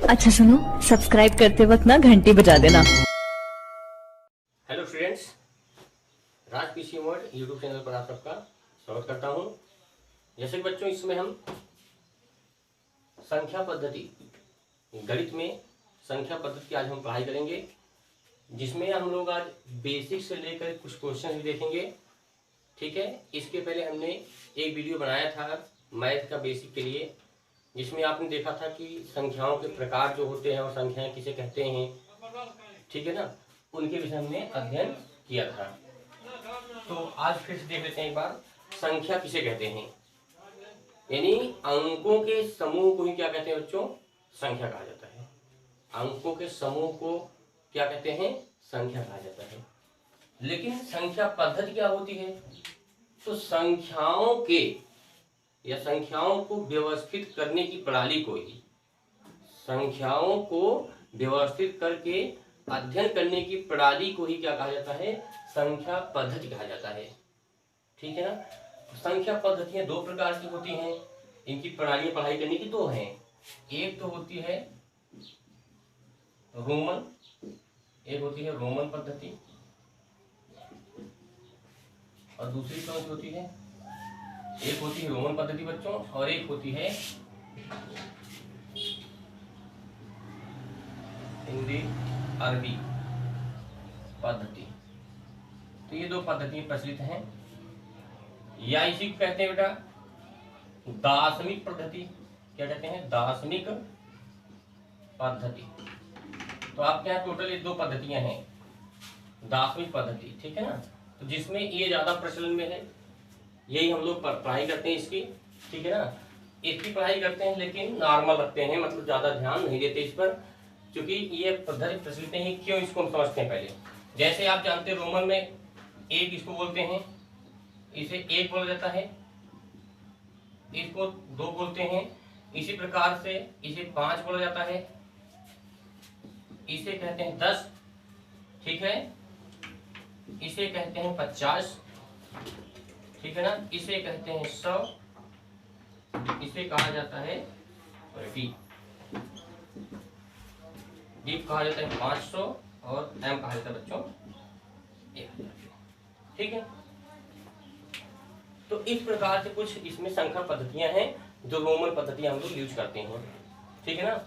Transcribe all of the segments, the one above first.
अच्छा सुनो, सब्सक्राइब करते वक्त ना घंटी बजा देना। हेलो स्टूडेंट्स, राज पीसी वर्ल्ड यूट्यूब चैनल पर आप सबका स्वागत करता हूं। जैसे कि बच्चों, इसमें हम संख्या पद्धति, गणित में संख्या पद्धति की आज हम पढ़ाई करेंगे, जिसमें हम लोग आज बेसिक से लेकर कुछ क्वेश्चन भी देखेंगे। ठीक है, इसके पहले हमने एक वीडियो बनाया था मैथ का बेसिक के लिए, जिसमें आपने देखा था कि संख्याओं के प्रकार जो होते हैं और संख्याएं किसे कहते हैं, ठीक है ना, उनके विषय हमने अध्ययन किया था। तो आज फिर से देख लेते हैं एक बार, संख्या किसे कहते हैं। यानी अंकों के समूह को ही क्या कहते हैं बच्चों, संख्या कहा जाता है। अंकों के समूह को क्या कहते हैं, संख्या कहा जाता है। लेकिन संख्या पद्धति क्या होती है, तो संख्याओं के या संख्याओं को व्यवस्थित करने की प्रणाली को ही, संख्याओं को व्यवस्थित करके अध्ययन करने की प्रणाली को ही क्या कहा जाता है, संख्या पद्धति कहा जाता है। ठीक है ना। संख्या पद्धतियां दो प्रकार की होती हैं, इनकी प्रणाली पढ़ाई करने की दो हैं। एक तो होती है रोमन, एक होती है रोमन पद्धति, और दूसरी कौन सी होती है, एक होती है रोमन पद्धति बच्चों, और एक होती है हिंदी अरबी पद्धति। तो ये दो पद्धतियां प्रचलित हैं, या इसी को कहते हैं बेटा दार्शनिक पद्धति। क्या कहते हैं, दार्शनिक पद्धति। तो आपके यहाँ टोटल ये दो पद्धतियां हैं, दार्शनिक पद्धति, ठीक है ना। तो जिसमें ये ज्यादा प्रचलन में है, यही हम लोग पढ़ाई करते हैं इसकी, ठीक है ना। इसकी पढ़ाई करते हैं लेकिन नॉर्मल रखते हैं, मतलब ज्यादा ध्यान नहीं देते इस पर, क्योंकि ये पद्धति प्रचलित नहीं। क्यों, इसको हम समझते हैं पहले। जैसे आप जानते हैं रोमन में एक इसको बोलते हैं, इसे एक बोला जाता है, इसको दो बोलते हैं, इसी प्रकार से इसे 5 बोला जाता है, इसे कहते हैं 10, ठीक है, इसे कहते हैं 50, ठीक है ना, इसे कहते हैं 100, इसे कहा जाता है डीप कहा जाता है 500, और एम कहा जाता है बच्चों 1000। ठीक है। तो इस प्रकार से कुछ इसमें संख्या पद्धतियां हैं जो रोमन पद्धतियां हम लोग यूज करते हैं, ठीक है ना।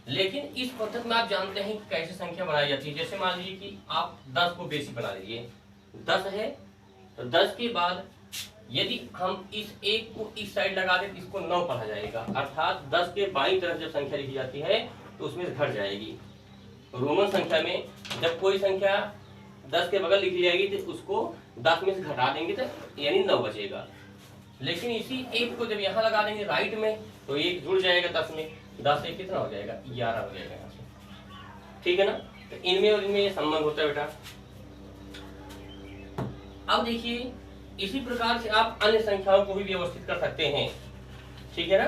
लेकिन इस पद्धति में आप जानते हैं कि कैसे संख्या बनाई जाती है। जैसे मान लीजिए कि आप 10 को बेसिक बना लीजिए, 10 है, तो 10 के बाद यदि हम इस एक को इस साइड लगा दें तो इसको 9 पढ़ा जाएगा, अर्थात 10 के बाईं तरफ जब संख्या लिखी जाती है तो उसमें घट जाएगी। रोमन संख्या में जब कोई संख्या 10 के बगल लिखी जाएगी तो उसको 10 में से घटा देंगे तो यानी 9 बचेगा। लेकिन इसी एक को जब यहाँ लगा देंगे राइट में तो एक जुड़ जाएगा 10 में, 10 से कितना हो जाएगा, 11 हो जाएगा यहाँ से, ठीक है ना। तो इनमें और इनमें ये संबंध होता है बेटा। अब देखिए, इसी प्रकार से आप अन्य संख्याओं को भी व्यवस्थित कर सकते हैं, ठीक है ना।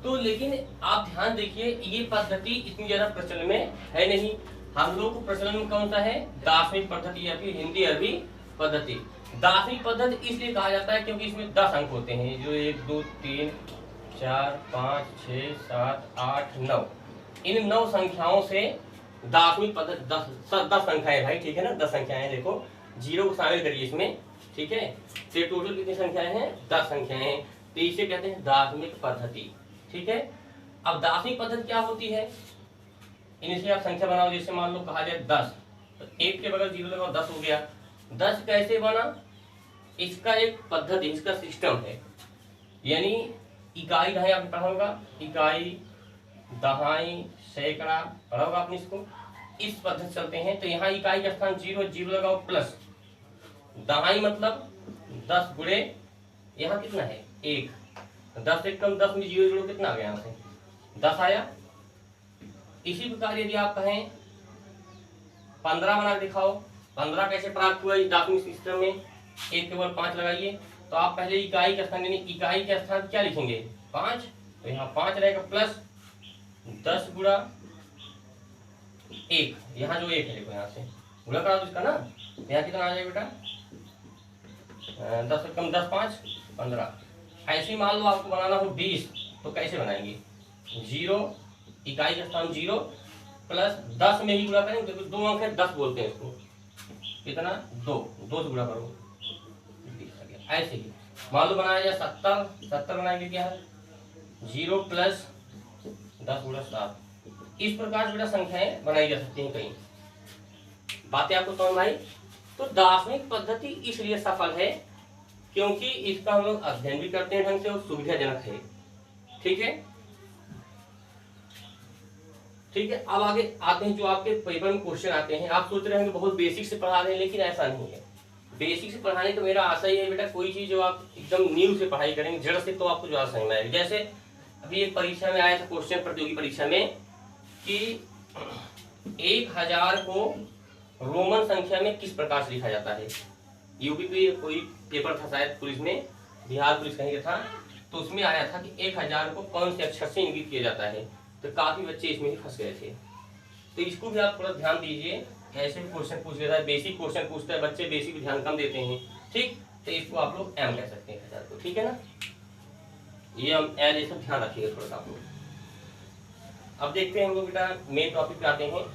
तो लेकिन आप ध्यान देखिए, ये पद्धति इतनी ज्यादा प्रचलन में है नहीं। हम लोग को प्रचलन में कौन सा है, दार्शनिक पद्धति या फिर हिंदी अरबी पद्धति। दार्शनिक पद्धति इसलिए कहा जाता है क्योंकि इसमें 10 अंक होते हैं, जो 1 2 3 4 5 6 7 8 9, इन 9 संख्याओं से दार्शनिक पद्धति 10 संख्याएं भाई, ठीक है ना, 10 संख्याएं। देखो, 0 को शामिल करिए इसमें, ठीक है। तो टोटल कितनी संख्याएं हैं, 10 संख्याएं हैं। तो इसे कहते हैं दार्शनिक पद्धति, ठीक है। अब दार्शनिक पद्धति क्या होती है, इनसे आप संख्या बनाओ। जैसे मान लो कहा जाए 10, तो 1 के बगल 0 लगाओ, 10 हो गया। 10 कैसे बना, इसका एक पद्धति, इसका सिस्टम है। यानी इकाई दहाई आपने पढ़ा होगा, इकाई दहाई सैकड़ा पढ़ा होगा आपने इसको। इस पद्धति चलते हैं। तो यहाँ इकाई का स्थान 0, 0 लगाओ प्लस दहाई मतलब 10 गुणे यहाँ कितना है 1, 10 से कम 10 में 0 जोड़ो कितना आ गया, यहाँ से 10 आया। इसी प्रकार यदि आप कहें 15 बना दिखाओ, 15 कैसे प्राप्त हुआ इस दार्शनिक सिस्टम में, 1 के बगल 5 लगाइए। तो आप पहले इकाई के स्थान, यानी इकाई के स्थान क्या लिखेंगे 5, तो यहाँ 5 रहेगा प्लस 10 गुणा 1, यहाँ जो 1 है देखो, यहाँ से गुणा करा दो इसका ना, यहाँ कितना आ जाएगा बेटा 10 से कम 10 5 15। ऐसे मान लो आपको बनाना हो 20, तो कैसे बनाएंगे, 0 इकाई का स्थान 0 प्लस 10 में ही गुणा करेंगे क्योंकि 2 अंक है, 10 बोलते हैं इसको। कितना 2 से गुणा करो, ऐसे ही मान लो बनाया जाए 70 बनाएंगे क्या है 0 प्लस 10 गुणा 7। इस प्रकार से बेटा संख्याएं बनाई जा सकती हैं। कहीं बातें आपको समझ में आई? तो दार्शनिक पद्धति इसलिए सफल है क्योंकि इसका हम लोग अध्ययन भी करते हैं ढंग से और सुविधाजनक है। ठीक है, ठीक है। अब आगे आते हैं जो आपके पेपर में क्वेश्चन आते हैं। आप सोच रहे हैं कि बहुत बेसिक से पढ़ा रहे हैं, लेकिन ऐसा नहीं है। बेसिक से पढ़ाने का मेरा आशा ही है बेटा कोई चीज जो आप एकदम न्यू से पढ़ाई करेंगे जड़ से, तो आपको ज्यादा समझ में आएगी। जैसे अभी एक परीक्षा में आया था क्वेश्चन, प्रतियोगी परीक्षा में, कि 1000 को रोमन संख्या में किस प्रकार से लिखा जाता है। यूपी पे कोई पेपर था शायद पुलिस में, बिहार पुलिस कहीं का था, तो उसमें आया था कि 1000 को कौन से अक्षर से इंगित किया जाता है। तो काफी बच्चे इसमें ही फंस गए थे। तो इसको भी आप थोड़ा ध्यान दीजिए। ऐसे भी क्वेश्चन पूछ लेता है, बेसिक क्वेश्चन पूछता है, बच्चे बेसिक भी ध्यान कम देते हैं। ठीक, तो इसको आप लोग एम कह सकते हैं 1000 को। ठीक है ना, ये हम एल ये सब ध्यान रखिएगा थोड़ा सा आप लोग। अब देखते हैं हम लोग बेटा मेन टॉपिक पे आते हैं।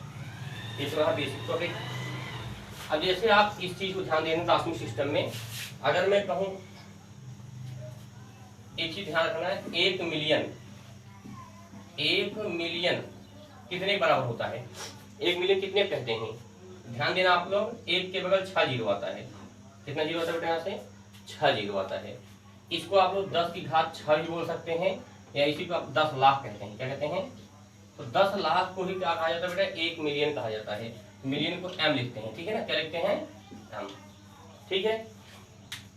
ये तो रहा बेसिक टॉपिक। अब जैसे आप इस चीज को ध्यान देना दार्शनिक सिस्टम में, अगर मैं कहूं एक चीज ध्यान रखना है, 1 मिलियन कितने बराबर होता है। 1 मिलियन कितने कहते हैं, ध्यान देना आप लोग। 1 के बगल 6 जीरो आता है। कितना जीरो आता है बेटा यहाँ से 6 जीरो आता है। इसको आप लोग 10 की घात 6 भी बोल सकते हैं, या इसी को आप 10 लाख कहते हैं। क्या कहते हैं, तो 10 लाख को ही क्या कहा जाता है बेटा 1 मिलियन कहा जाता है। मिलियन को एम लिखते हैं। ठीक है ना, क्या लिखते हैं एम। ठीक है,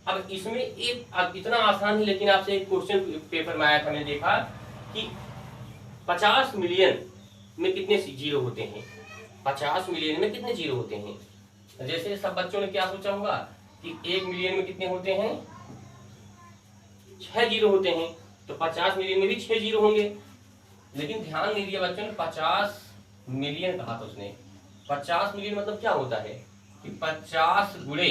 अब इसमें एक अब इतना आसान है, लेकिन आपसे एक क्वेश्चन पेपर में आया था, मैंने देखा कि 50 मिलियन में कितने जीरो होते हैं। 50 मिलियन में कितने जीरो होते हैं। जैसे सब बच्चों ने क्या सोचा होगा कि 1 मिलियन में कितने होते हैं 6 जीरो होते हैं, तो 50 मिलियन में भी 6 जीरो होंगे। लेकिन ध्यान नहीं दिया बच्चों ने, 50 मिलियन कहा था उसने। 50 मिलियन मतलब क्या होता है कि 50 गुणे,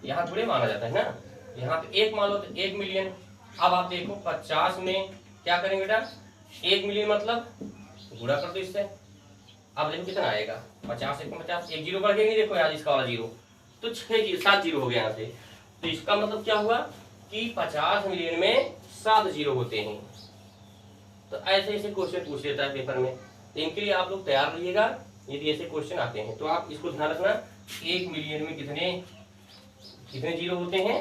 यहाँ गुणे माना जाता है ना, यहाँ पे 1 मान लो तो 1 मिलियन। अब आप देखो 50 में क्या करेंगे बेटा 1 मिलियन मतलब गुणा कर दो इससे। अब देखो कितना आएगा 50 से 50, 1 जीरो बढ़ गया। देखो यार इसका वाला जीरो, तो 7 जीरो हो गया यहाँ से। तो इसका मतलब क्या हुआ कि 50 मिलियन में 7 जीरो होते हैं। तो ऐसे ऐसे क्वेश्चन पूछ लेता है पेपर में, तो इनके लिए आप लोग तैयार रहिएगा यदि ऐसे क्वेश्चन आते हैं। तो आप इसको ध्यान रखना, 1 मिलियन में कितने जीरो होते हैं,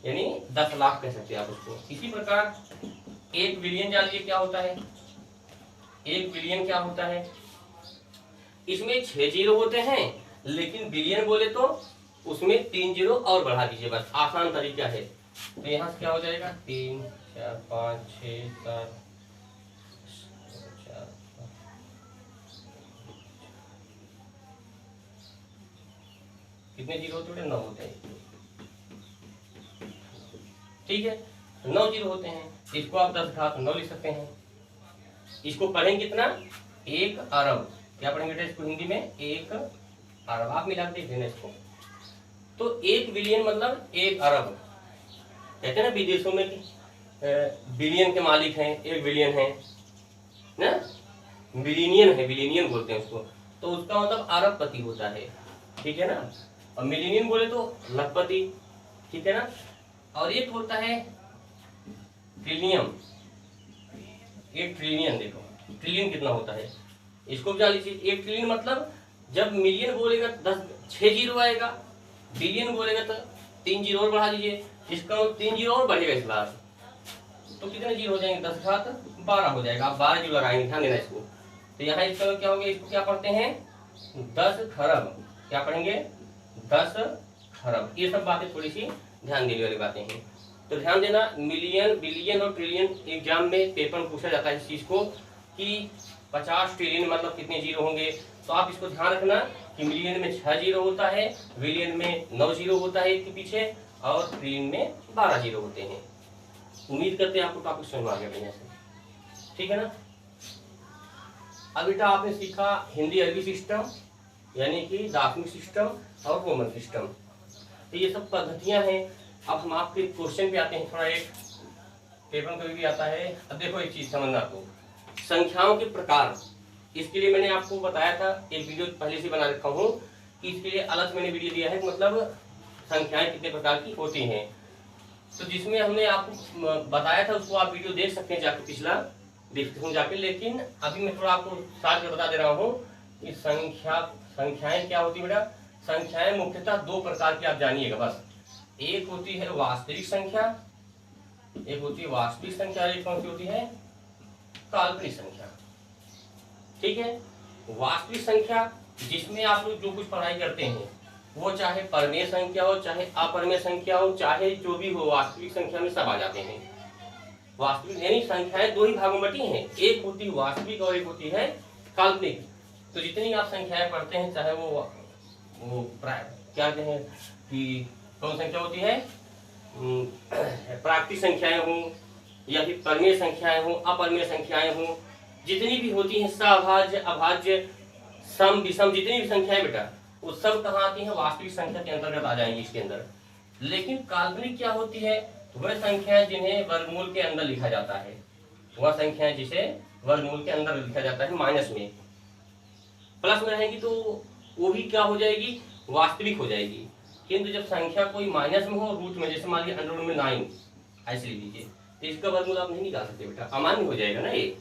यानी 10 लाख कह सकते हैं आप उसको। इसी प्रकार 1 बिलियन जान लीजिए क्या होता है। 1 बिलियन क्या होता है, इसमें 6 जीरो होते हैं, लेकिन बिलियन बोले तो उसमें 3 जीरो और बढ़ा दीजिए, बस आसान तरीका है। तो यहाँ से क्या हो जाएगा 3 4 5 6 7 कितने जीरो होते हैं 9 होते हैं। ठीक है, 9 जीरो होते हैं। इसको आप 10 घात 9 लिख सकते हैं। इसको पढ़ेंगे कितना 1 अरब। क्या पढ़ेंगे बेटा इसको हिंदी में 1 अरब। आप मिला देख लेना इसको। तो 1 बिलियन मतलब 1 अरब। कहते हैं ना विदेशों में बिलियन के मालिक हैं, 1 बिलियन है ना, बिलियनियन है, बिलियनियन बोलते हैं उसको। तो उसका मतलब अरबपति होता है। ठीक है ना, और मिलियनियन बोले तो लखपति। ठीक है ना, और एक होता है ट्रिलियन। 1 ट्रिलियन, देखो ट्रिलियन कितना होता है इसको भी जान लीजिए। 1 ट्रिलियन मतलब जब मिलियन बोलेगा 6 जीरो आएगा, बिलियन बोलेगा तो 3 जीरो और बढ़ा दीजिए, इसका 3 जीरो और बढ़ेगा इस बार, तो कितने जीरो हो जाएंगे 10 घात 12 हो जाएगा। आप 12 जीरो लगाएंगे, ध्यान देना इसको। तो यहाँ इसका क्या हो गया, इसको क्या पढ़ते हैं 10 खरब। क्या पढ़ेंगे 10 खरब। ये सब बातें थोड़ी सी ध्यान देने वाली बातें हैं। तो ध्यान देना, मिलियन बिलियन और ट्रिलियन एग्जाम में पेपर में पूछा जाता है इस चीज को कि 50 ट्रिलियन मतलब कितने जीरो होंगे। तो आप इसको ध्यान रखना कि मिलियन में 6 जीरो होता है, बिलियन में 9 जीरो होता है इसके पीछे, और ट्रिलियन में 12 जीरो होते हैं। उम्मीद करते हैं आपको टॉपिक समझ आ गया बढ़िया से। ठीक है ना, अब बेटा आपने सीखा हिंदी अरबी सिस्टम, यानी कि दार्शनिक सिस्टम और रोमन सिस्टम। तो ये सब पद्धतियां हैं। अब हम आपके क्वेश्चन पे आते हैं। थोड़ा एक पेपर में भी आता है। अब देखो एक चीज समझना आपको, संख्याओं के प्रकार इसके लिए मैंने आपको बताया था, एक वीडियो पहले से बना रखा हूँ कि इसके लिए अलग से मैंने वीडियो दिया है, मतलब संख्याएं कितने प्रकार की होती हैं। तो जिसमें हमने आपको बताया था उसको आप वीडियो देख सकते हैं जाके, पिछला देखते हैं जाके। लेकिन अभी मैं थोड़ा आपको साथ में बता दे रहा हूँ कि संख्याएं क्या होती है बेटा। संख्याएं मुख्यतः दो प्रकार की आप जानिएगा बस। एक होती है वास्तविक संख्या, एक होती है वास्तविक संख्या, एक कौन सी होती है, काल्पनिक संख्या। ठीक है, वास्तविक संख्या जिसमें आप लोग जो कुछ पढ़ाई करते हैं वो चाहे परमेय संख्या हो चाहे अपरमेय संख्या हो, चाहे जो भी हो, वास्तविक संख्या में सब आ जाते हैं। वास्तविक यानी संख्याएं दो ही भागों में बटी हैं, एक होती है वास्तविक और एक होती है काल्पनिक। तो जितनी आप संख्याएं पढ़ते हैं, चाहे वो क्या कहते हैं कि कौन संख्या होती है, प्राकृतिक संख्याएं हों या फिर परमेय संख्याएं हों, अपरमेय संख्याएं हों, जितनी भी होती हैं, सभाज्य अभाज्य सम विषम, जितनी भी संख्याएं बेटा वो सब कहाँ आती हैं, वास्तविक संख्या के अंतर्गत आ जाएंगी इसके अंदर। लेकिन काल्पनिक क्या होती है, वह संख्याएं जिन्हें वर्गमूल के अंदर लिखा जाता है, वह संख्याएं जिसे वर्गमूल के अंदर लिखा जाता है, माइनस में, प्लस में रहेगी तो वो भी क्या हो जाएगी, वास्तविक हो जाएगी। किंतु जब संख्या कोई माइनस में हो, रूट में, जैसे मान लिया अंडर रूट में 9 ऐसे लिख लीजिए, तो इसका वर्गमूल आप नहीं निकाल सकते बेटा, अमान्य हो जाएगा ना, ये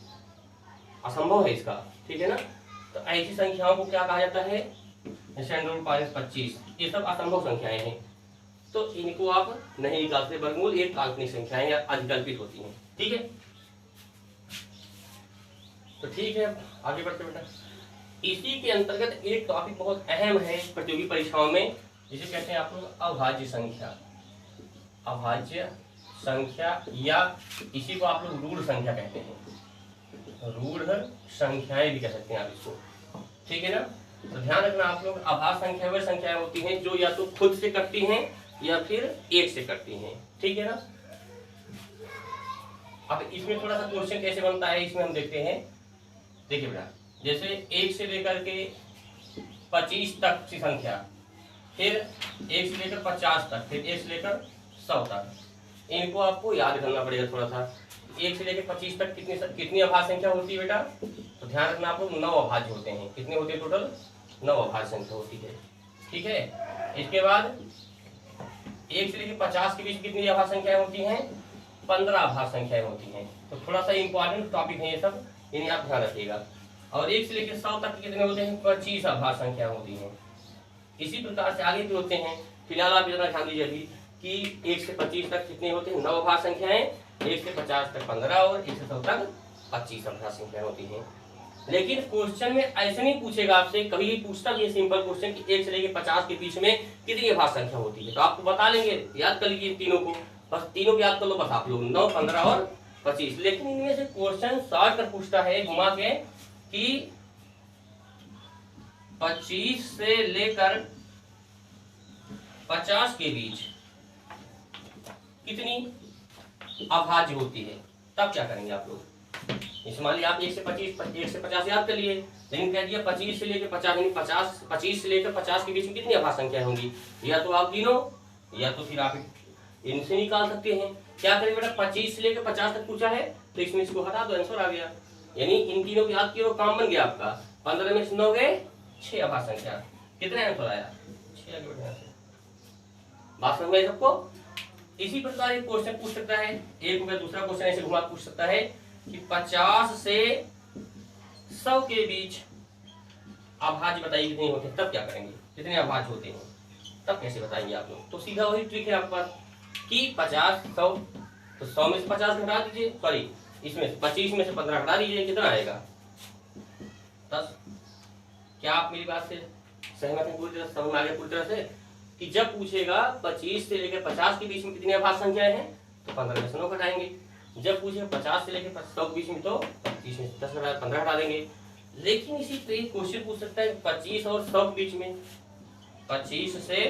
असंभव है इसका। ठीक है ना, तो ऐसी संख्याओं को क्या कहा जाता है, जैसे अंडर रूट -25, ये सब असंभव संख्याएं हैं, तो इनको आप नहीं निकाल सकते वर्गमूल, एक काल्पनिक संख्याएं या अधिकल्पित होती हैं। ठीक है, तो ठीक है आगे बढ़ते बेटा। इसी के अंतर्गत एक टॉपिक बहुत अहम है प्रतियोगी परीक्षाओं में, जिसे कहते हैं आप लोग अभाज्य संख्या। अभाज्य संख्या या इसी को आप लोग रूढ़ संख्या कहते हैं, रूढ़ संख्याएं भी कह सकते हैं आप इसको। ठीक है ना, तो ध्यान रखना आप लोग, अभाज्य संख्या वह संख्याएं होती हैं जो या तो खुद से कटती हैं या फिर एक से कटती हैं। ठीक है ना, अब इसमें थोड़ा सा क्वेश्चन कैसे बनता है इसमें हम देखते हैं। देखिए बेटा, जैसे 1 से लेकर के 25 तक की संख्या, फिर 1 से लेकर 50 तक, फिर 1 से लेकर 100 तक, इनको आपको याद करना पड़ेगा थोड़ा सा। 1 से लेकर 25 तक कितनी अभाज्य संख्या होती है बेटा, तो ध्यान रखना आप लोग 9 अभाज्य होते हैं। कितने होते हैं टोटल, 9 अभाज्य संख्या होती है। ठीक है, इसके बाद 1 से लेकर 50 के बीच कितनी अभाज्य संख्याएं होती हैं, 15 अभाज्य संख्याएं होती हैं। तो थोड़ा सा इंपॉर्टेंट टॉपिक है ये सब, इन्हें आप ध्यान रखिएगा। और 1 से लेकर 100 तक कितने होते हैं, 25 अभाज्य संख्या होती हैं। इसी प्रकार से आगे भी होते हैं। फिलहाल आप इतना ध्यान दीजिए अभी कि 1 से 25 तक कितने होते हैं, 9 अभाज्य संख्याएं, 1 से 50 तक 15 और 1 से 100 तक 25 अभाज्य संख्याएं होती हैं। लेकिन क्वेश्चन में ऐसे नहीं पूछेगा आपसे, कभी भी पूछता भी है सिंपल क्वेश्चन कि 1 से लेकर 50 के बीच में कितनी अभाज्य संख्या होती है, तो आपको बता लेंगे, याद कर लीजिए तीनों को, बस तीनों को याद कर लो बस आप लोग, 9, 15 और 25। लेकिन इनमें से क्वेश्चन शॉर्ट कर पूछता है घुमा के कि 25 से लेकर 50 के बीच कितनी अभाज्य होती है, तब क्या करेंगे आप लोग। इस मान लिया आप 1 से 50 याद कर लिए, लेकिन कह दिया 25 से लेकर 50 यानी 25 से लेकर 50 के बीच में कितनी अभाज्य संख्या होंगी, या तो आप गिनो या तो फिर आप इनसे निकाल सकते हैं। क्या करें बेटा, 25 से लेकर 50 तक पूछा है तो इसमें इसको हटा दो, आंसर आ गया। यानी इन तीनों को याद किया, काम बन गया आपका। 15 में से 9 गए 6 अभाज्य संख्या, कितने आंसर आया, 6 आगे बढ़ गया। बात समझ में सबको। इसी प्रकार एक क्वेश्चन पूछ सकता है, एक हो गया, दूसरा क्वेश्चन ऐसे घुमा पूछ सकता है कि 50 से 100 के बीच अभाज्य बताइए कितने होते हैं, तब क्या करेंगे, कितने अभाज्य होते हैं तब कैसे बताएंगे आप लोग। तो सीधा वही ट्रिक है आपके पास कि 50 100, तो 100 में से 50 घटा दीजिए, सॉरी इसमें से 25 में से 15 घटा दीजिए, कितना आएगा 10। क्या आप मेरी बात से सहमत हैं, पूरी तरह समझ में आ गया पूरी तरह से कि जब पूछेगा 25 से लेकर 50 के बीच में कितनी अभाज्य संख्याएं हैं तो 15 में से 9 घटाएंगे। जब पूछेगा 50 से लेकर 100 के बीच में तो 25 में से 10 घटा 15 घटा देंगे। लेकिन इसी तरह क्वेश्चन पूछ सकता है 25 और 100 के बीच में, 25 से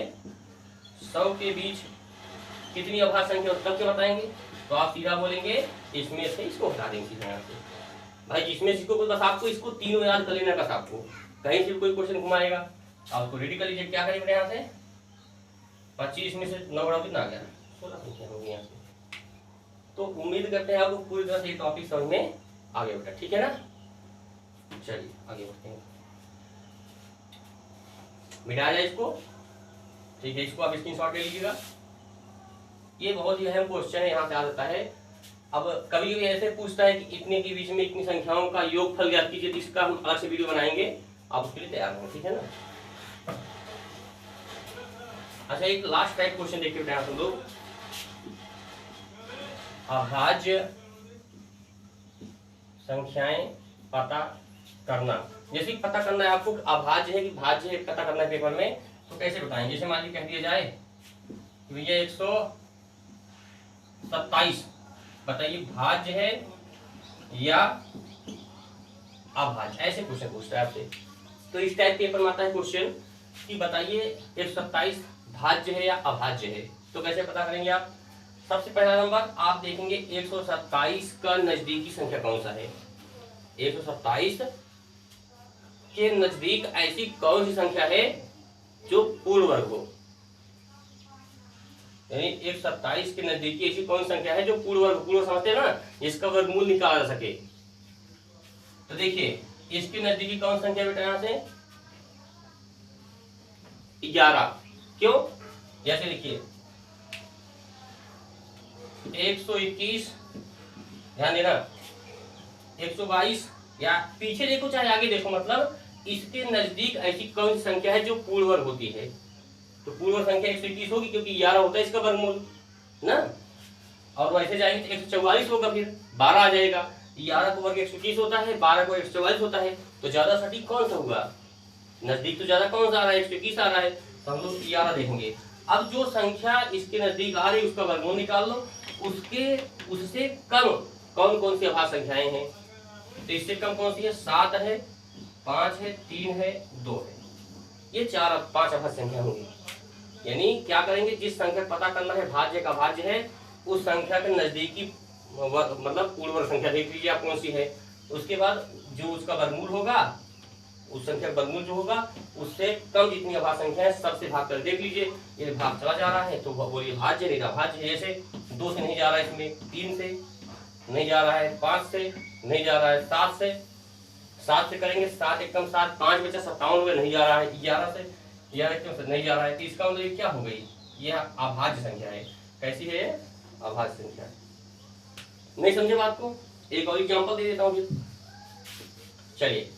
100 के बीच कितनी अभाज्य संख्या और तब क्या बताएंगे, तो आप सीधा बोलेंगे इसमें से इसको हटा देंगे सीधा यहाँ से। भाई जिसमें से इसको, बस आपको इसको तीनों याद कर लेना, बस आपको कहीं से कोई क्वेश्चन घुमाएगा आपको रेडी कर लीजिए। क्या करेंगे यहाँ से, 25 में से 9 घटाओ कितना आ गया, 16 संख्या होगी यहाँ से। तो उम्मीद करते हैं आपको पूरी तरह से ये टॉपिक समझ में आ गया बेटा, ठीक है ना। चलिए आगे बढ़ते हैं, मिटा जाए इसको। ठीक है, इसको आप स्क्रीनशॉट ले लीजिएगा। ये बहुत ही अहम क्वेश्चन है, यहाँ से आ जाता है। अब कभी भी ऐसे पूछता है कि इतने के बीच में इतनी संख्याओं का योगफल ज्ञात कीजिए, तो इसका हम अलग से वीडियो बनाएंगे, आप उसके लिए तैयार हैं, ठीक है ना। अच्छा, एक लास्ट टाइप क्वेश्चन देखिए बेटा हम लोग, अभाज्य संख्याएं पता करना। जैसे कि पता करना है आपको, अभाज्य है कि भाज्य है, पता करना है पेपर में, तो कैसे बताएं। जैसे मान लीजिए कह दिया जाए कि भैया 127, बताइए भाज्य है या अभाज्य, ऐसे क्वेश्चन पूछता है आपसे। तो इस टाइप पेपर में आता है क्वेश्चन कि बताइए 127 भाज्य है या अभाज्य है। तो कैसे पता करेंगे आप। सबसे पहला नंबर आप देखेंगे 127 का नजदीकी संख्या कौन सा है। 127 के नजदीक ऐसी कौन सी संख्या है जो पूर्ण वर्ग हो, यानी 127 के नजदीकी ऐसी कौन सी संख्या है जो पूर्ण वर्ग, पूर्ण समझते हैं ना, जिसका वर्गमूल निकाला जा सके। तो देखिए इसके नजदीकी कौन संख्या बेटा, यहां से 11। क्यों, जैसे देखिए 121, ध्यान देना, 122 या पीछे देखो चाहे आगे देखो, मतलब इसके नजदीक ऐसी कौन सी संख्या है जो पूर्ण वर्ग होती है। तो पूर्ण वर्ग संख्या 121 होगी, क्योंकि 11 होता है इसका वर्गमूल ना। और वैसे जाएंगे तो 144 होगा, फिर 12 आ जाएगा। 11 को वर्ग 121 होता है, 12 को 144 होता है, तो ज्यादा सटीक कौन सा होगा, नजदीक तो ज्यादा कौन सा आ रहा है, 121 आ रहा है, तो हम लोग 11 देखेंगे। अब जो संख्या इसके नजदीक आ रही है उसका वर्गमूल निकाल लो, उससे कम कौन कौन सी अभाज्य संख्याएं हैं। तो इससे कम कौन सी है, 7 है, 5 है, 3 है, 2 है, ये 4-5 अभाज्य संख्या होंगी। यानी क्या करेंगे, जिस संख्या पता करना है भाज्य का भाज्य है, उस संख्या के नजदीकी मतलब पूर्ण वर्ग संख्या देख लीजिए आप कौन सी है। उसके बाद जो उसका वर्गमूल होगा, उस संख्या का वर्गमूल जो होगा उससे कम जितनी अभाज्य संख्या है सबसे भाग कर देख लीजिए। ये भाग चला जा रहा है तो बोलिए भाज्य, नहीं अभाज्य है। जैसे 2 से नहीं जा रहा है, इसमें 3 से नहीं जा रहा है, 5 से नहीं जा रहा है, 7 से करेंगे, 7 एकम 7, 5 बचा 57 हुए, नहीं जा रहा है, 11 से नहीं जा रहा है। तो इसका मतलब क्या हो गई, ये अभाज्य संख्या है। कैसी है, अभाज्य संख्या। नहीं समझे बात को, एक और एग्जांपल दे देता हूँ फिर। चलिए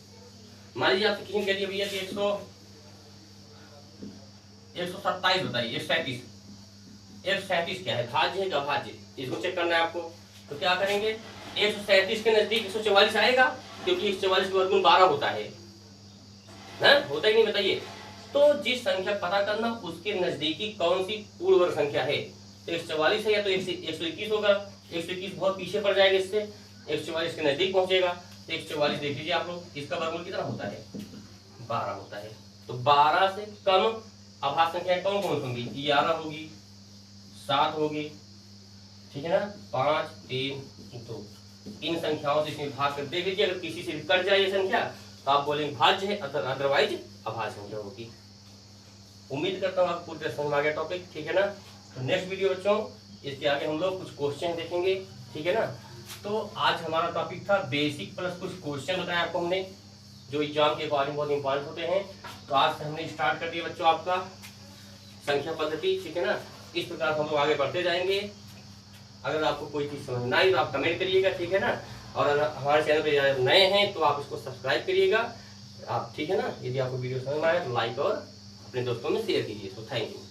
मान लीजिए आपसे किसी ने कह दिया भैया कि 127 बताइए, 137 क्या है, भाज्य है कि अभाज्य, इसको चेक करना है आपको। तो क्या करेंगे, 137 के नजदीक 144 आएगा, क्योंकि 144 का वर्गमूल 12 होता है ना, होता ही नहीं, बताइए। तो जिस संख्या पता करना उसके नजदीकी कौन सी पूर्ण वर्ग संख्या है, तो 144 है या तो 121 होगा। 121 बहुत पीछे पड़ जाएगा इससे, 144 के नजदीक पहुंचेगा। तो 144 देख लीजिए आप लोग, इसका वर्गमूल कितना होता है, 12 होता है। तो 12 से कम अभाज्य संख्याएं कौन कौन होंगी, 11 होगी, 7 होगी, ठीक है ना, 5, 3, 2। इन संख्याओं से इसमें भाग कर देख लीजिए, अगर किसी से कट जाए ये संख्या तो आप बोलेंगे भाज्य है, अदरवाइज अभाज्य संख्या होगी। उम्मीद करता हूँ आपको पूरी तरह समझ आ गया टॉपिक, ठीक है ना। तो नेक्स्ट वीडियो बच्चों, इसके आगे हम लोग कुछ क्वेश्चन देखेंगे, ठीक है ना। तो आज हमारा टॉपिक था बेसिक प्लस कुछ क्वेश्चन बताया आपको हमने, जो एग्जाम के अकॉर्डिंग बहुत इंपॉर्टेंट होते हैं। तो आज से हमने स्टार्ट कर दिया बच्चों आपका संख्या पद्धति, ठीक है ना। इस प्रकार हम लोग आगे बढ़ते जाएंगे। अगर आपको कोई चीज़ समझ में आई तो आप कमेंट करिएगा, ठीक है ना। और अगर हमारे चैनल पर नए हैं तो आप इसको सब्सक्राइब करिएगा आप, ठीक है ना। यदि आपको वीडियो समझ में आए तो लाइक और अपने दोस्तों में शेयर कीजिए। तो थैंक यू।